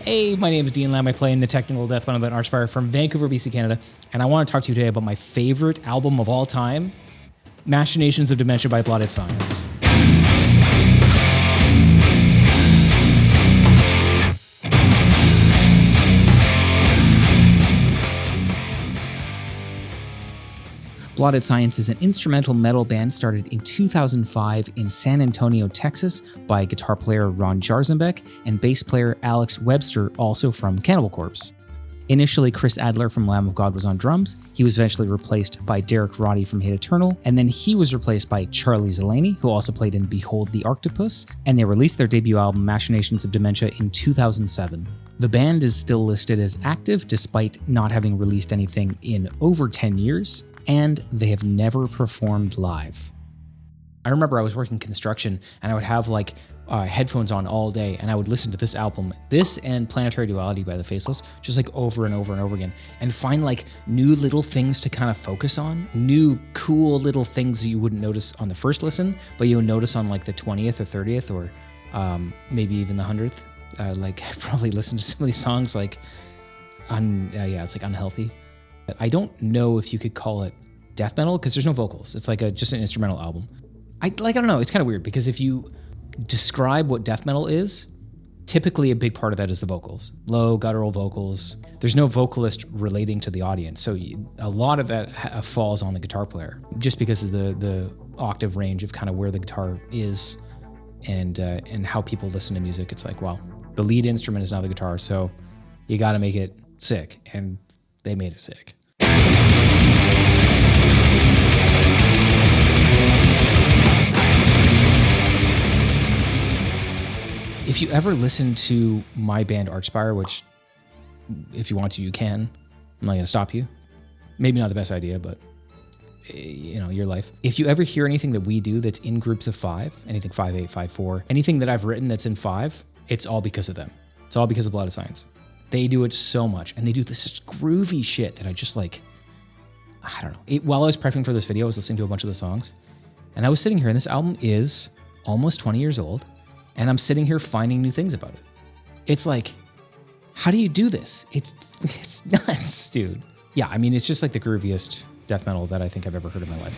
Hey, my name is Dean Lamb. I play in the technical death metal band Archspire from Vancouver, BC, Canada, and I want to talk to you today about my favorite album of all time, Machinations of Dementia by Blotted Science. Blotted Science is an instrumental metal band started in 2005 in San Antonio, Texas by guitar player Ron Jarzenbeck and bass player Alex Webster, also from Cannibal Corpse. Initially, Chris Adler from Lamb of God was on drums. He was eventually replaced by Derek Roddy from Hate Eternal, and then he was replaced by Charlie Zeleny, who also played in Behold the Octopus, and they released their debut album Machinations of Dementia in 2007. The band is still listed as active despite not having released anything in over 10 years, and they have never performed live. I remember I was working construction and I would have headphones on all day and I would listen to this album, this and Planetary Duality by The Faceless, just over and over and over again, and find new little things to kind of focus on, new cool little things that you wouldn't notice on the first listen, but you'll notice on the 20th or 30th or maybe even the 100th. I probably listen to some of these songs it's Unhealthy. I don't know if you could call it death metal because there's no vocals. It's just an instrumental album. I don't know. It's kind of weird because if you describe what death metal is, typically a big part of that is the vocals, low guttural vocals. There's no vocalist relating to the audience, so a lot of that falls on the guitar player, just because of the octave range of kind of where the guitar is and how people listen to music. It's the lead instrument is now the guitar, so you got to make it sick, and they made it sick. If you ever listen to my band Archspire, which if you want to, you can. I'm not going to stop you. Maybe not the best idea, but your life. If you ever hear anything that we do that's in groups of 5, anything 5/8, 5/4, anything that I've written that's in 5, it's all because of them. It's all because of Blotted Science. They do it so much, and they do this such groovy shit that I just I don't know. While I was prepping for this video, I was listening to a bunch of the songs, and I was sitting here, and this album is almost 20 years old, and I'm sitting here finding new things about it. It's how do you do this? It's nuts, dude. Yeah, it's just the grooviest death metal that I think I've ever heard in my life.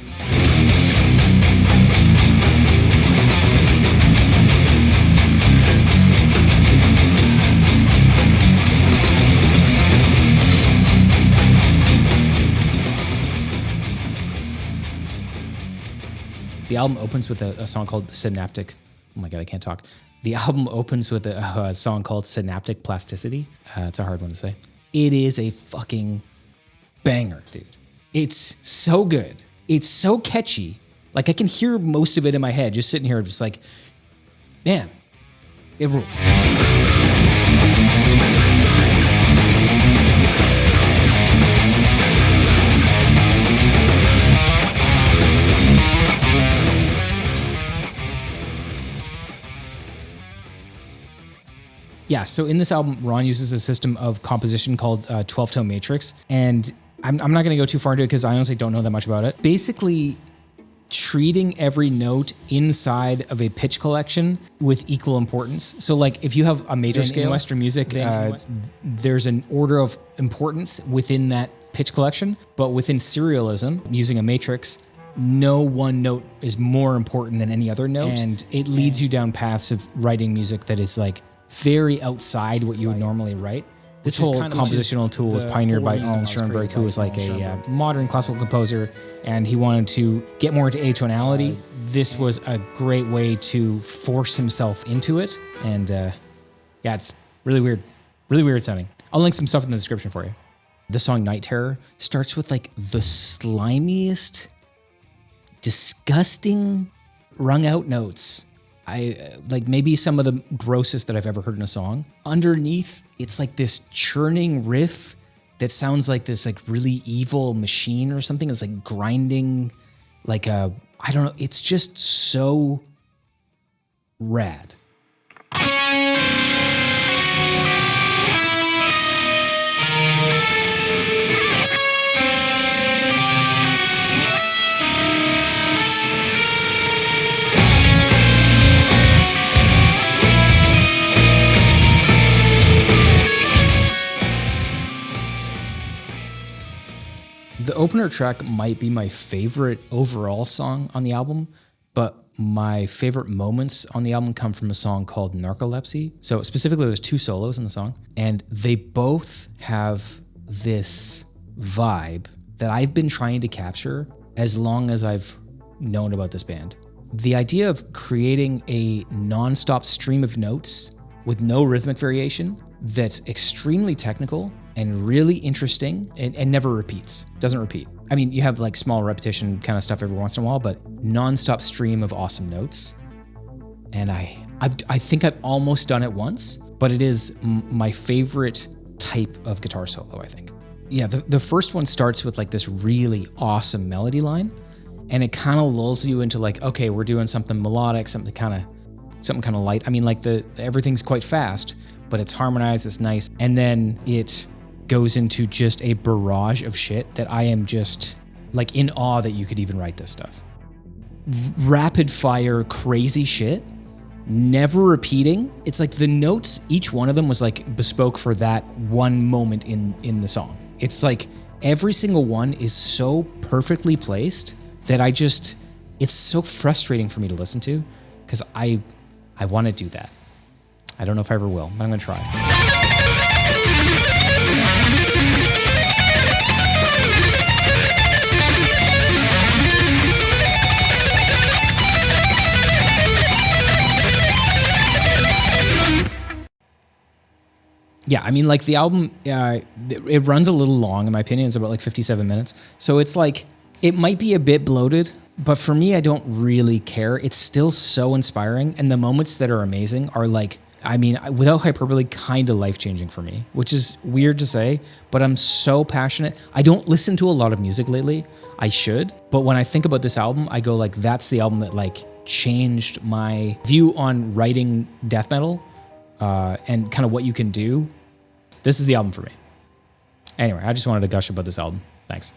The album opens with a song called Synaptic. Oh my God, I can't talk. The album opens with a song called Synaptic Plasticity. It's a hard one to say. It is a fucking banger, dude. It's so good. It's so catchy. I can hear most of it in my head, just sitting here, just man, it rules. Yeah, so in this album, Ron uses a system of composition called 12-tone matrix, and I'm not going to go too far into it because I honestly don't know that much about it. Basically, treating every note inside of a pitch collection with equal importance. So if you have a major scale in Western music, there's an order of importance within that pitch collection, but within serialism, using a matrix, no one note is more important than any other note, and it leads you down paths of writing music that is very outside what you would normally write. This whole compositional tool was pioneered by Alan Schoenberg, who was a modern classical composer, and he wanted to get more into atonality. This was a great way to force himself into it, and it's really weird sounding. I'll link some stuff in the description for you. The song Night Terror starts with the slimiest, disgusting, wrung out notes. Maybe some of the grossest that I've ever heard in a song. Underneath, it's this churning riff that sounds like this really evil machine or something. It's grinding, I don't know. It's just so rad. The opener track might be my favorite overall song on the album, but my favorite moments on the album come from a song called Narcolepsy. So specifically, there's 2 solos in the song, and they both have this vibe that I've been trying to capture as long as I've known about this band. The idea of creating a nonstop stream of notes with no rhythmic variation that's extremely technical and really interesting and never repeats, doesn't repeat. I mean, you have like small repetition kind of stuff every once in a while, but nonstop stream of awesome notes. And I think I've almost done it once, but it is my favorite type of guitar solo, I think. Yeah, the first one starts with like this really awesome melody line, and it kind of lulls you into like, okay, we're doing something melodic, something kind of light. I mean, like everything's quite fast, but it's harmonized, it's nice. And then it goes into just a barrage of shit that I am just like in awe that you could even write this stuff. Rapid fire, crazy shit, never repeating. It's like the notes, each one of them was like bespoke for that one moment in the song. It's like every single one is so perfectly placed that it's so frustrating for me to listen to, because I want to do that. I don't know if I ever will, but I'm going to try. Yeah, I mean, like the album, it runs a little long, in my opinion. It's about like 57 minutes. So it's like, it might be a bit bloated, but for me, I don't really care. It's still so inspiring. And the moments that are amazing are like, I mean, without hyperbole, kind of life-changing for me, which is weird to say, but I'm so passionate. I don't listen to a lot of music lately. I should. But when I think about this album, I go like, that's the album that like changed my view on writing death metal and kind of what you can do. This is the album for me. Anyway, I just wanted to gush about this album. Thanks.